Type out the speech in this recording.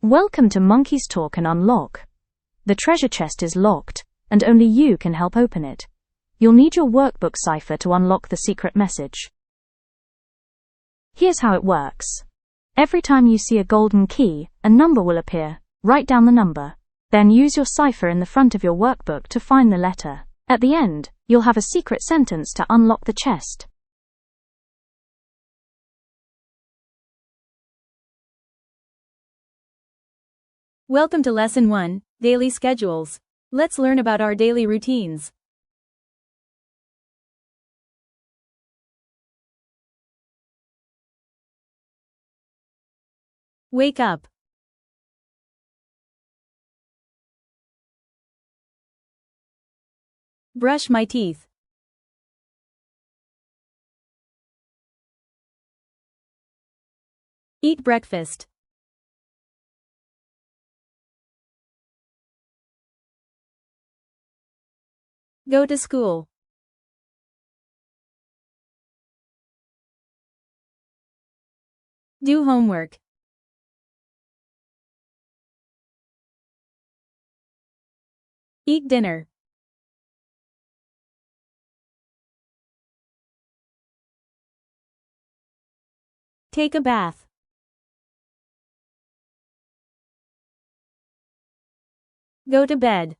Welcome to Monkey's Talk and Unlock. The treasure chest is locked, and only you can help open it. You'll need your workbook cipher to unlock the secret message. Here's how it works. Every time you see a golden key, a number will appear. Write down the number. Then use your cipher in the front of your workbook to find the letter. At the end, you'll have a secret sentence to unlock the chest. Welcome to Lesson 1, Daily Schedules. Let's learn about our daily routines. Wake up. Brush my teeth. Eat breakfast. Go to school. Do homework. Eat dinner. Take a bath. Go to bed.